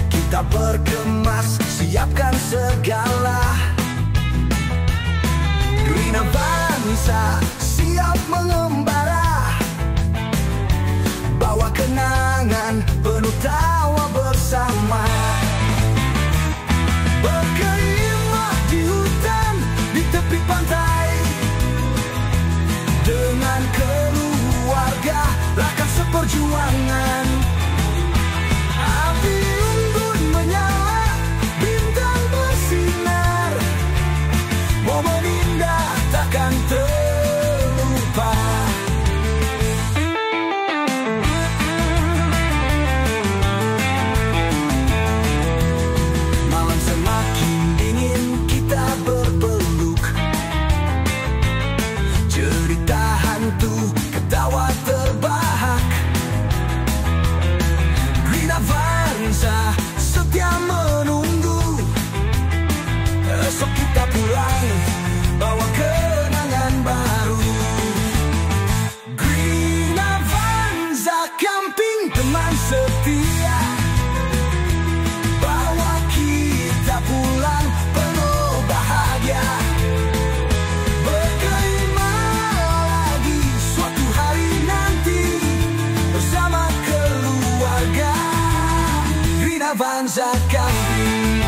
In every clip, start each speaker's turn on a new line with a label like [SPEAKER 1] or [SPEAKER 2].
[SPEAKER 1] Kita berkemas, siapkan segala. Green Avanza siap mengembara, bawa kenangan penuh tawa bersama. Berkemah di hutan, di tepi pantai, dengan keluarga rakan seperjuangan. Api unggun menyala, bintang bersinar, momen indah takkan terlupa. Malam semakin dingin, kita berpeluk, cerita hantu, ketawa terbahak. Green Avanza setia menunggu, esok kita pulang bawa kenangan baru. Green Avanza camping teman setia, bawa kita pulang penuh bahagia. Berkemah lagi suatu hari nanti bersama keluarga. Green Avanza camping.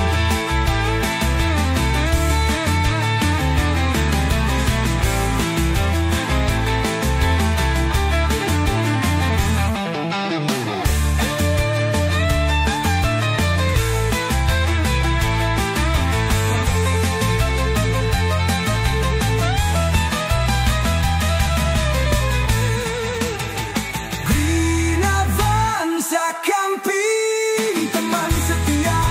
[SPEAKER 1] Green Avanza camping teman setia,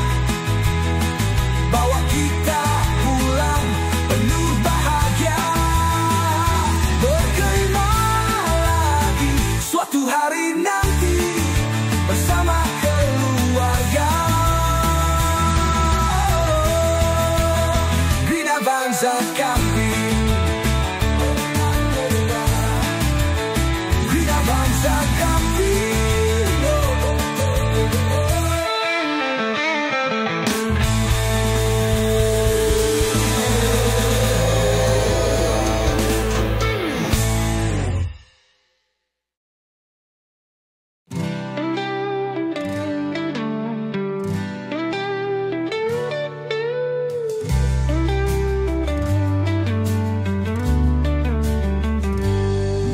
[SPEAKER 1] bawa kita pulang penuh bahagia. Berkemah lagi suatu hari nanti bersama keluarga. Green Avanza camping. Green Avanza camping.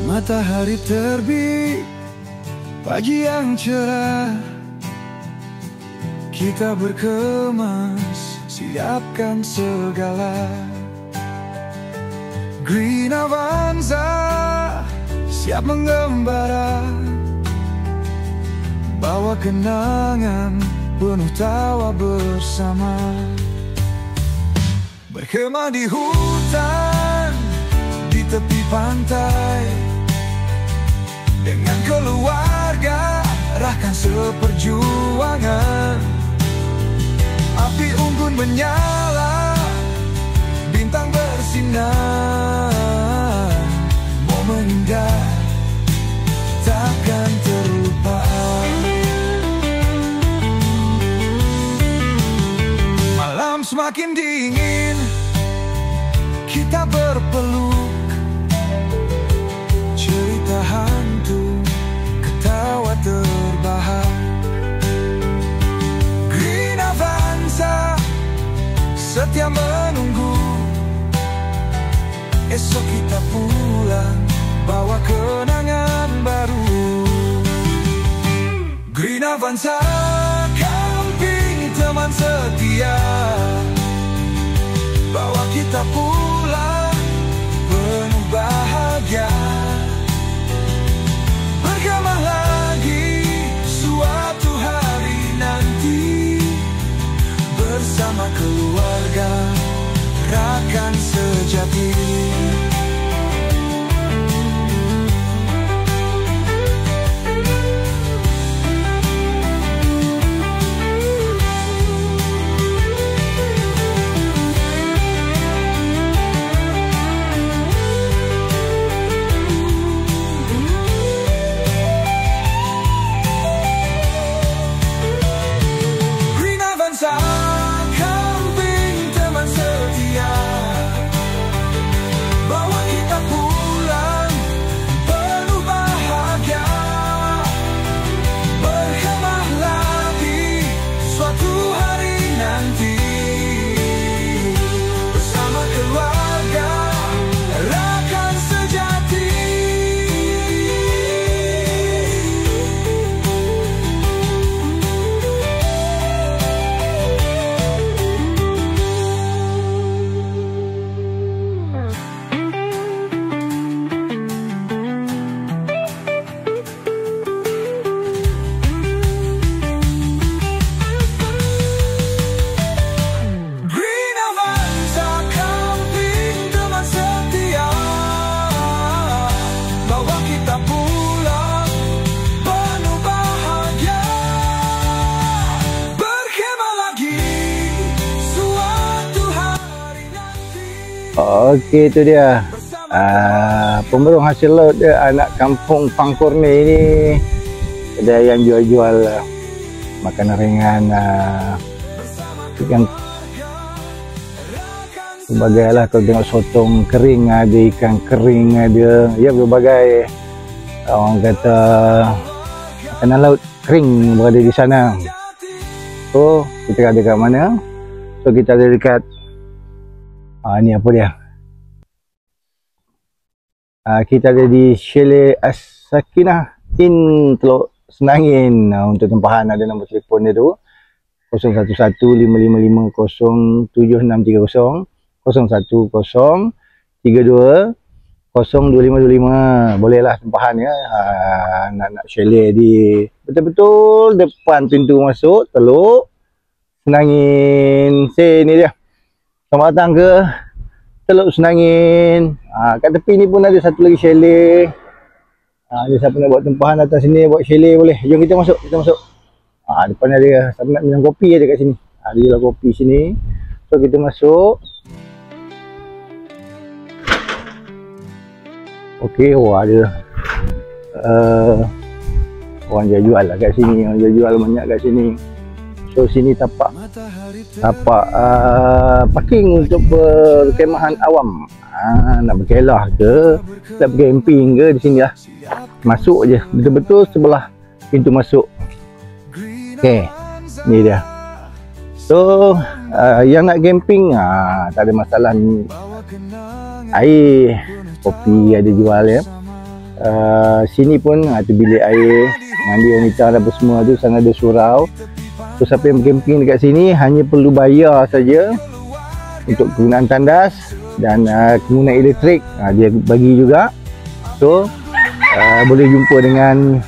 [SPEAKER 1] Matahari terbit, pagi yang cerah, kita berkemas, siapkan segala. Green Avanza siap mengembara, bawa kenangan penuh tawa bersama. Berkemah di hutan, di tepi pantai, dengan keluarga rakan seperjuangan. Api unggun menyala, bintang bersinar, momen indah takkan terlupa. Malam semakin dingin, kita berpeluk, cerita hantu, ketawa terbahak. Green Avanza setia menunggu, esok kita pulang bawa kenangan baru. Green Avanza camping teman setia, bawa kita pulang penuh bahagia. Berkemah lagi suatu hari nanti bersama keluarga rakan sejati.
[SPEAKER 2] Okey, itu dia. Pemberung hasil laut dia anak kampung Pangkorne ni. Kedai yang jual-jual makanan ringan, ikan berbagai lah. Kalau tengok sotong kering ada, ikan kering ada, ya berbagai orang kata makanan laut kering berada di sana. So kita ada kat mana? So kita ada dekat ni apa dia? Kita ada di Chalet As-Sakinah in Teluk Senangin. Untuk tempahan ada nombor telefon dia tu 0115550760, 0110320525. Bolehlah tempahan ya. Nak chalet di betul-betul depan pintu masuk Teluk Senangin. Sini dia. Selamat datang ke Teluk Senangin. Kat tepi ni pun ada satu lagi chalet. Ada siapa nak buat tempahan datang sini buat chalet boleh. Jom kita masuk, depan ada siapa nak minum kopi ada kat sini. Ada jual kopi sini. So kita masuk. Okey, ada orang jual lah kat sini, orang jual banyak kat sini. So sini tapak parking untuk perkemahan awam. Nak berkelah ke, nak bercamping ke, di sini lah. Masuk je, betul-betul sebelah pintu masuk. Okey, ni dia. So yang nak camping tak ada masalah ni. Air, kopi ada jual ya. Sini pun tu bilik air, mandi wanita dan apa semua tu, sana ada surau. So siapa yang camping dekat sini hanya perlu bayar saja untuk penggunaan tandas dan penggunaan elektrik dia bagi juga. So boleh jumpa dengan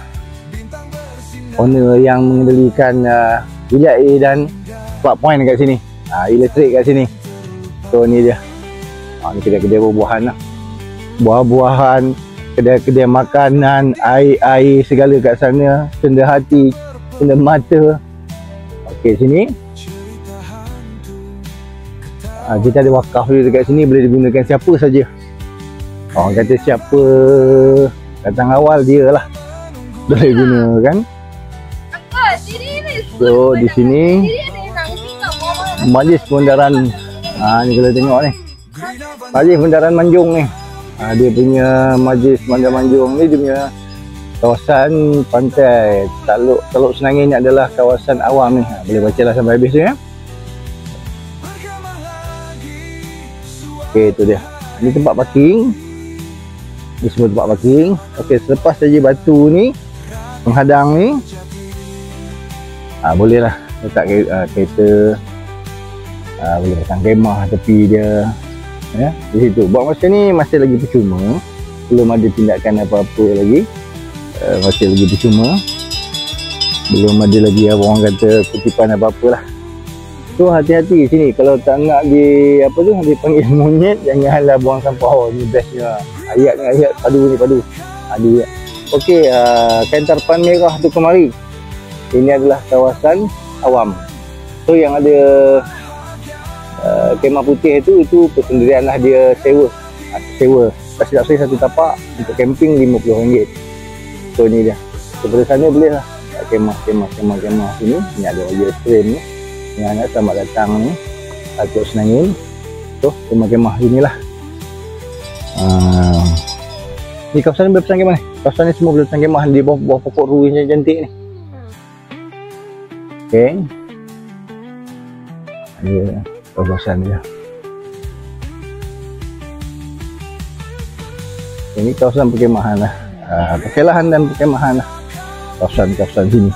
[SPEAKER 2] owner yang mengendalikan bilik air dan plug point dekat sini, elektrik kat sini. So ni dia. Ni kedai-kedai buah-buahan lah. Buah-buahan, kedai-kedai makanan, air-air segala kat sana. Tenda hati, tenda mata. Okey, sini kita ada wakaf juga dekat sini, boleh digunakan siapa saja. Orang kata siapa datang awal dia lah boleh guna kan. So di sini Majlis Bundaran, ni kalau tengok ni Majlis Bundaran Manjung ni, dia punya Majlis Bundaran Manjung ni, dia punya kawasan pantai Teluk Senangin ni adalah kawasan awam ni. Boleh bacalah sampai habis tu ya. Okey, itu dia. Ini tempat parking. Ini semua tempat parking. Okey, selepas saja batu ni penghadang ni, bolehlah letak kereta, boleh pasang kemah tepi dia ya, di situ. Buat masa ni masih lagi percuma, belum ada tindakan apa-apa lagi, masih lagi percuma, belum ada lagi orang kata kutipan apa-apa lah. So hati-hati sini, kalau tak nak dipanggil monyet, janganlah buang sampah. Ni bestnya ayat padu ni, padu ada. Okey, kain tarpan merah tu kemari. Ini adalah kawasan awam. So yang ada kemah putih itu persendirian lah, dia sewa. Tak silap satu tapak untuk camping RM50. So ni dia. Sebelah sana boleh lah kemah sini. Ni ada bagi stream ni. Yang nak selamat datang ni Teluk Senangin. So kemah-kemah inilah. Ni kawasan berpesan kemah ni. Kawasan ni semua boleh pesan kemah di bawah pokok ruin yang cantik ni. Okey. Ini kawasan dia. Ini kawasan perkemahan lah. Perkelahan dan perkemahan lah. Kawasan-kawasan sini.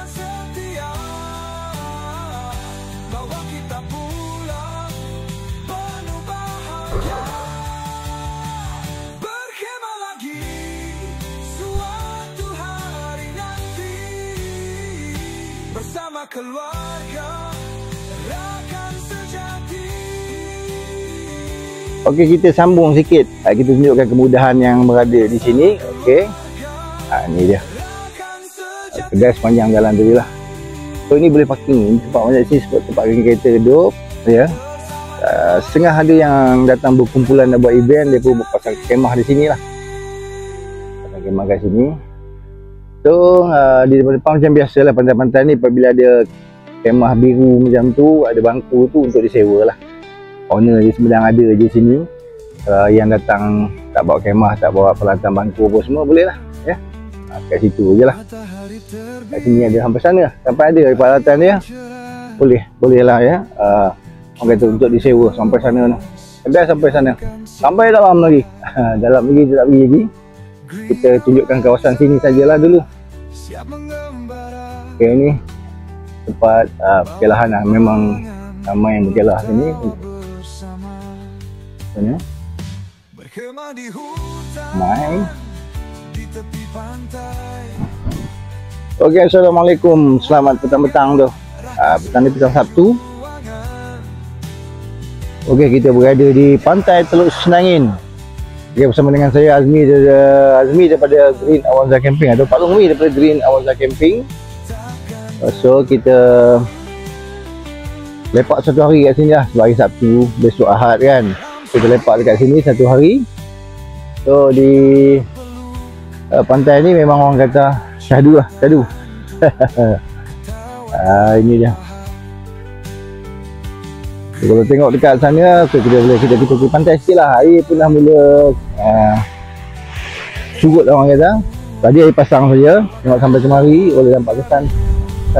[SPEAKER 1] Bersama keluarga, rakan sejati.
[SPEAKER 2] Okey, kita sambung sikit. Kita tunjukkan kemudahan yang berada di sini. Okey. Ni dia. Kedai sepanjang jalan tadi lah. So ini boleh parking. Ini tempat banyak sini sebab tempat kereta duduk. Ya. setengah ada yang datang berkumpulan nak buat event, dia pun pasang kemah di sini lah, pasang kemah kat sini. So di depan-depan macam biasa lah, pantai-pantai ni apabila ada kemah biru macam tu, ada bangku tu untuk disewa lah. Owner dia semedang ada je sini. Yang datang tak bawa kemah, tak bawa peralatan bangku apa semua, boleh lah ya. Kat situ je lah. Kat sini ada sampai sana, sampai ada peralatan dia, boleh lah ya. Orang kata untuk disewa sampai sana tu. Ada sampai sana, sampai dalam lagi. Dalam lagi kita tak pergi lagi. Kita tunjukkan kawasan sini sajalah dulu. Okay, ni tempat perkelahan lah. Memang ramai yang berkelah sini. Sana main. Okey, Assalamualaikum. Selamat petang-petang tu. Petang ni petang Sabtu. Okey, kita berada di pantai Teluk Senangin. Okey, bersama dengan saya Azmi daripada Green Awanza Camping, atau Pak Long daripada Green Awanza Camping. So kita lepak satu hari kat sini lah, sebab hari Sabtu, besok Ahad kan. Kita lepak dekat sini satu hari. So di pantai ni memang orang kata syahdu lah, syahdu. Ini dia. So, kalau tengok dekat sana, so kita boleh kita pergi pantai sikit lah. Air pun dah mula surut lah orang kata. Tadi air pasang saja, tengok sampai kemari boleh nampak kesan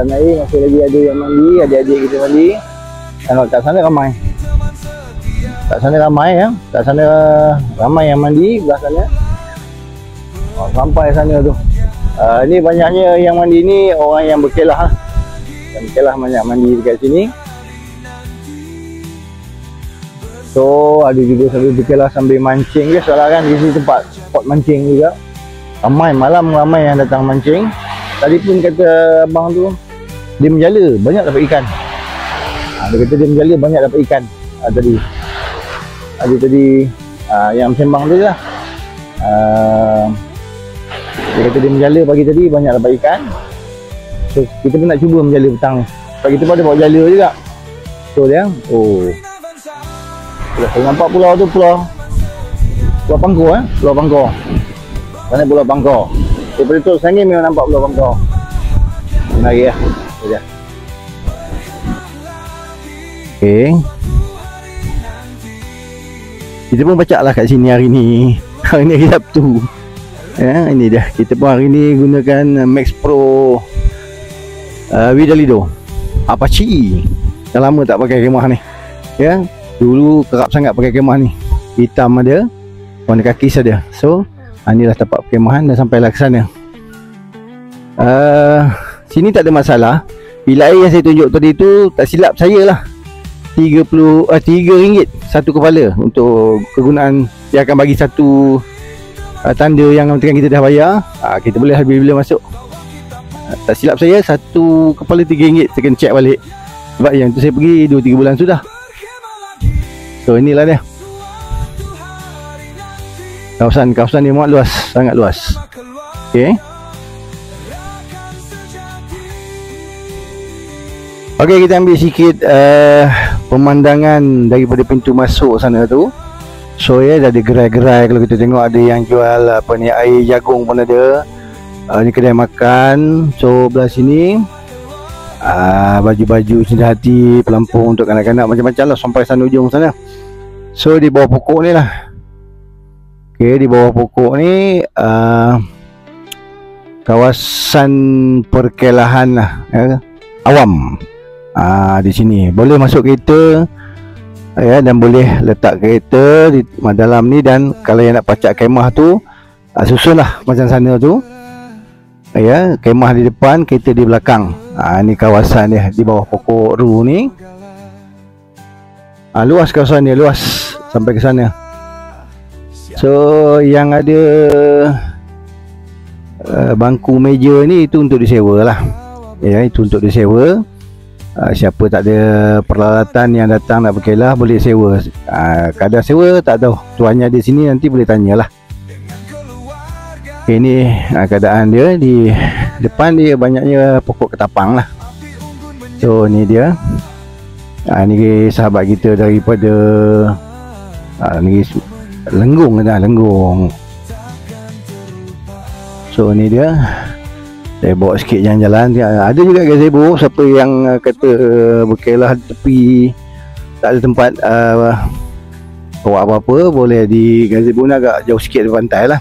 [SPEAKER 2] air masih lagi ada yang mandi, adik-adik kita mandi. Tengok kat sana ramai. Kat sana ramai ya. Kat sana ramai yang mandi belah sana. Sampai sana tu. Ni banyaknya yang mandi ni orang yang berkelah lah. Yang berkelah banyak mandi dekat sini. So ada juga sambil berkelah sambil mancing je. Soalnya kan di sini tempat spot mancing juga. Malam ramai yang datang mancing. Tadi pun kata abang tu, dia menjala banyak dapat ikan. Dia kata dia menjala banyak dapat ikan tadi. Tadi yang sembang tu je lah. Dia kata dia menjala pagi tadi banyak dapat ikan. So kita pun nak cuba menjala petang ni. Sebab kita pun ada bawa jala juga. So dia, saya nampak pulau tu, Pulau Pangkor Pulau Pangkor. Sana Pulau Pangkor. Daripada tu Senangin memang nampak Pulau Pangkor. Mari lah. Okey. Kita pun baca lah kat sini hari ni. Hari ni hari Sabtu. Ya, ini dia. Kita pun hari ni gunakan Max Pro Vidalido Apache. Dah lama tak pakai kemah ni. Ya. Dulu kerap sangat pakai kemah ni. Hitam ada, warna kaki saja. So inilah tempat perkemahan dah sampailah ke sana. Sini tak ada masalah. Bila air yang saya tunjuk tadi tu, tak silap saya lah, RM3 satu kepala untuk kegunaan. Dia akan bagi satu tanda yang kan kita dah bayar. Kita boleh bila masuk. Tak silap saya satu kepala RM3. Saya kena check balik. Sebab yang tu saya pergi 2-3 bulan sudah. So inilah dia. Kawasan dia muat luas, sangat luas. Okey. Okey, kita ambil sikit pemandangan daripada pintu masuk sana tu. So ya, ada gerai-gerai. Kalau kita tengok ada yang jual apa ni, air jagung pun ada. Ni kedai makan. So belah sini baju-baju cinta hati, pelampung untuk kanak-kanak, macam-macam lah sampai sana ujung sana. So di bawah pokok ni lah. Okay, di bawah pokok ni kawasan perkelahan lah ya, awam. Di sini boleh masuk kereta ya, dan boleh letak kereta di dalam ni. Dan kalau yang nak pacak kemah tu, susun lah macam sana tu ya, kemah di depan, kereta di belakang. Ni kawasan dia di bawah pokok ru ni. Luas kawasan dia, luas sampai ke sana. So yang ada bangku meja ni, itu untuk disewa lah ya, itu untuk disewa. Siapa tak ada peralatan yang datang nak berkelah boleh sewa. Kadar sewa tak tahu, tuannya di sini nanti boleh tanyalah. Ini keadaan dia. Di depan dia banyaknya pokok ketapang lah. So ni dia. Ni sahabat kita daripada negeri Lenggong dah, Lenggong. So ni dia, saya bawa sikit jalan-jalan. Ada juga gazebo, siapa yang kata berkelah di tepi, tak ada tempat bawa apa-apa, boleh di gazebo ni agak jauh sikit dari pantai lah.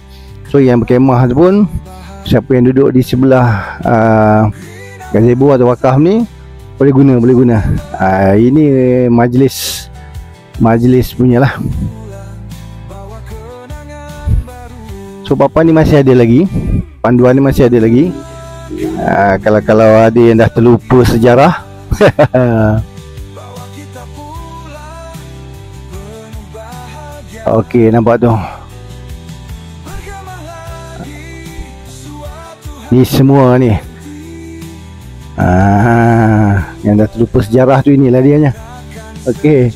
[SPEAKER 2] So yang berkemah tu pun, siapa yang duduk di sebelah gazebo atau wakaf ni boleh guna. Ini majlis punya lah. So papan ni masih ada lagi, panduan ni masih ada lagi. Kalau ada yang dah terlupa sejarah. Okey, nampak tu. Ni semua ni. Yang dah terlupa sejarah tu, inilah dianya. Okey.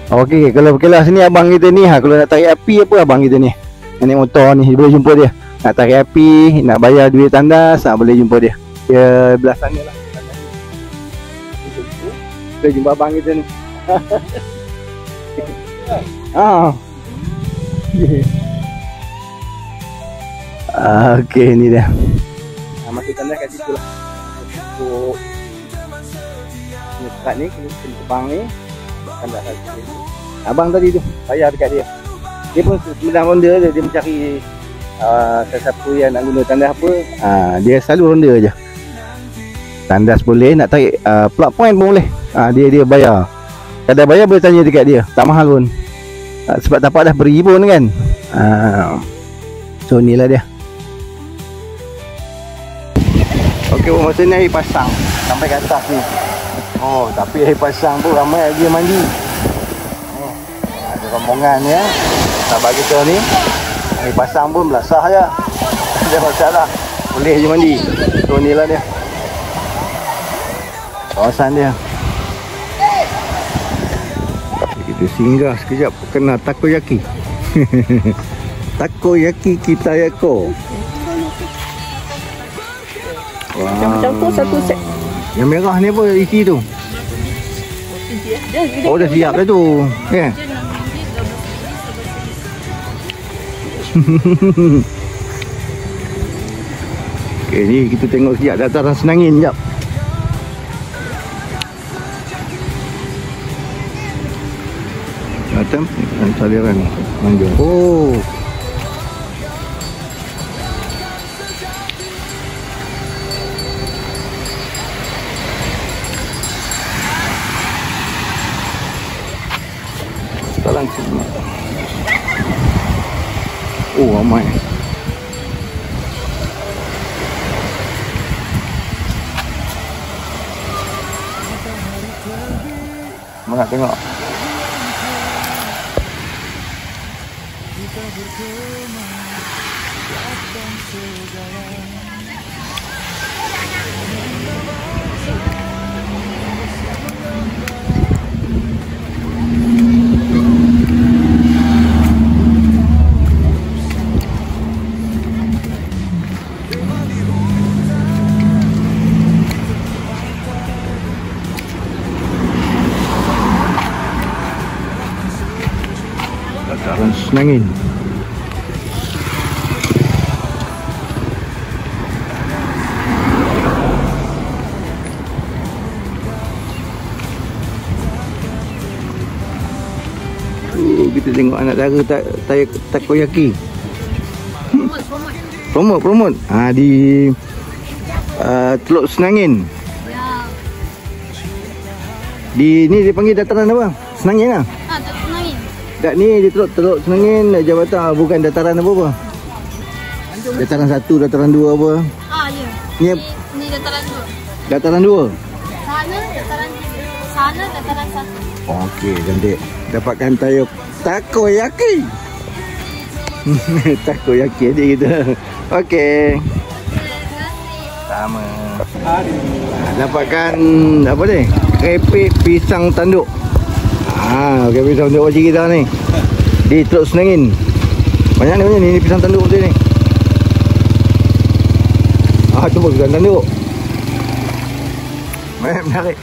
[SPEAKER 2] Okey, kalau berkelah sini abang kita ni, kalau nak tarik api apa abang kita ni, naik motor ni, boleh jumpa dia. Nak tarik api, nak bayar duit tandas, boleh jumpa dia. Dia belah sana lah. Kita jumpa abang kita ni. Okey, ni dia. Masuk tandas kat situ lah. Untuk dekat ni, kena terbang ni. Tandas kat situ. Abang tadi tu, bayar dekat dia. Dia pun sebenarnya ronda je, dia mencari sesiapa yang nak guna tandas apa. Dia selalu ronda je. Tandas boleh, nak tarik plug point pun boleh. Dia bayar. Kadang bayar boleh tanya dekat dia, tak mahal pun. Sebab tapak dah beri pun kan. So inilah dia. Okey, masa ni air pasang sampai ke atas ni. Tapi air pasang pun ramai lagi yang mandi. Ada rombongan ya. Sahabat kita ni air pasang pun belasah je. Dia masalah, boleh je mandi. So inilah dia kawasan dia. Kita singgah sekejap kena takoyaki. Takoyaki Kitayako.
[SPEAKER 3] Macam tu satu set.
[SPEAKER 2] Yang merah ni apa isi tu? Dah siap dah tu. Ya. Okey, ni kita tengok sekejap dataran Senangin sekejap. Datang saliran Manjung. Langsung. Ramai. Mana tengok. Dataran Senangin. Kita tengok anak dara takoyaki. Promote. Di Teluk Senangin. Di ni dia panggil dataran apa? Senangin lah.
[SPEAKER 3] Teluk Senangin.
[SPEAKER 2] Kat ni di Teluk Senangin jabatan, bukan dataran apa-apa. Dataran 1, dataran 2 apa?
[SPEAKER 3] Ya.
[SPEAKER 2] Ni
[SPEAKER 3] dataran 2.
[SPEAKER 2] Dataran 2.
[SPEAKER 3] Sana dataran 1.
[SPEAKER 2] Okey, cantik. Dapatkan takoyaki. Takoyaki adik kita. Okey. Sama. Dapatkan apa ni? Keripik pisang tanduk. Keripik pisang tanduk macam kita ni. Di Teluk Senangin. Banyak ni pisang tanduk betul ni. Cuba pisang tanduk. Menarik.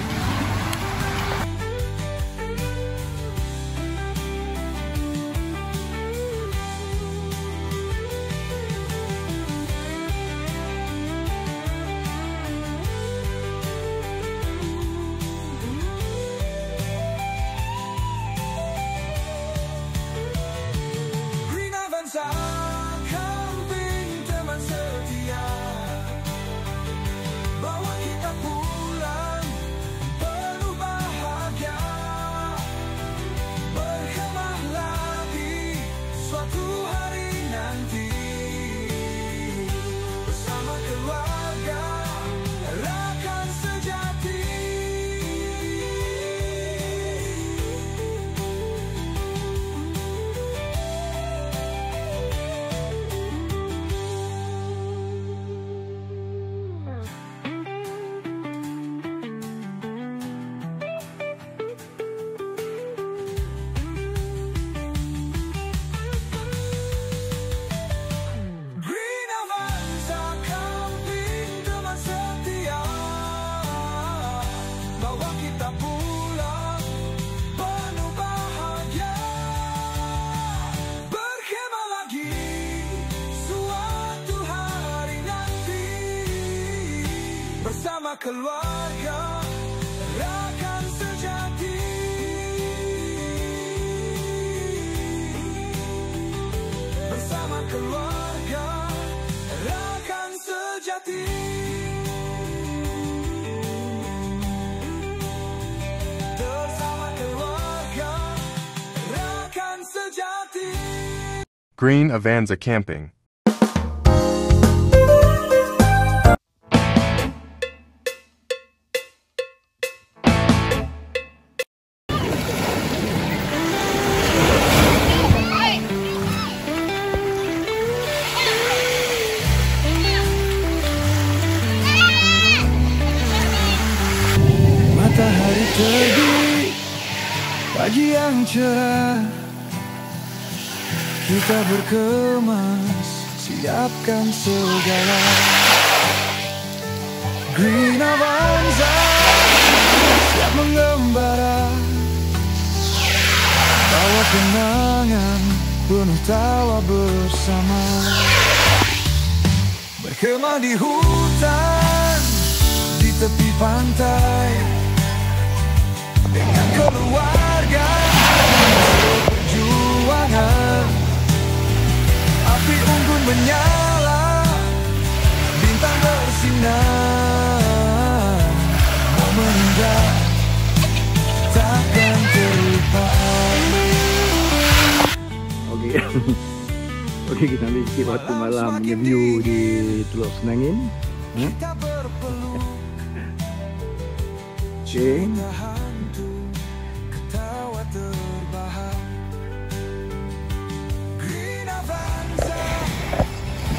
[SPEAKER 1] bersama keluarga, rakan sejati. Bersama keluarga, rakan sejati. Bersama keluarga, rakan sejati.
[SPEAKER 4] Green Avanza Camping.
[SPEAKER 1] Matahari terbit, pagi yang cerah, kita berkemas, siapkan segala. Green Avanza siap mengembara, bawa kenangan penuh tawa bersama. Berkemah di hutan, di tepi pantai, dengan keluarga, perjuangan. Api unggun menyala, bintang bersinar, momen indah takkan terlupa.
[SPEAKER 2] Okey. Okey, kita ambil sikit waktu malam punya view di Teluk Senangin.
[SPEAKER 1] Kita berpeluh,
[SPEAKER 2] Okey.
[SPEAKER 1] hantu, ketawa terbahak. Green Avanza.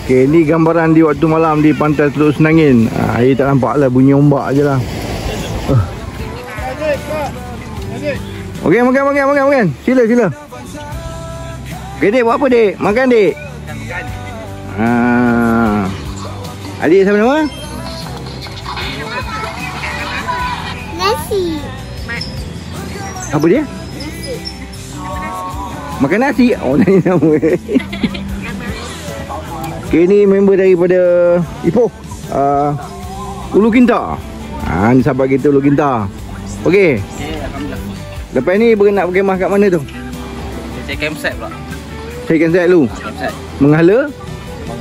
[SPEAKER 2] Okey, ni gambaran di waktu malam di pantai Teluk Senangin. Air tak nampak lah, bunyi ombak je lah. Okey, makan. Sila. Okey, Dik, buat apa, Dik? Makan, Dik? Adik siapa nama?
[SPEAKER 3] Nasi.
[SPEAKER 2] Apa dia? Makan nasi? Oh, nanya nama. Okay, ni member daripada Ipoh, Ulu Kinta. Ni sahabat kita Ulu Kinta. Okey.
[SPEAKER 5] Alhamdulillah.
[SPEAKER 2] Lepas ni nak berkemah kat mana tu?
[SPEAKER 5] Saya campsite pula.
[SPEAKER 2] Saya cancel dulu.
[SPEAKER 5] Campsite.
[SPEAKER 2] Menghala?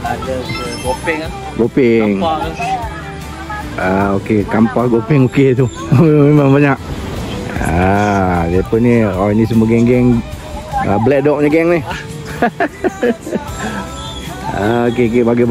[SPEAKER 5] Ada ke Gopeng lah.
[SPEAKER 2] Gopeng.
[SPEAKER 5] Kampar lah.
[SPEAKER 2] Okey, Kampar Gopeng okey tu. Memang banyak. Depa ni, ni semua geng-geng Black Dog punya geng ni. Okey, bagi.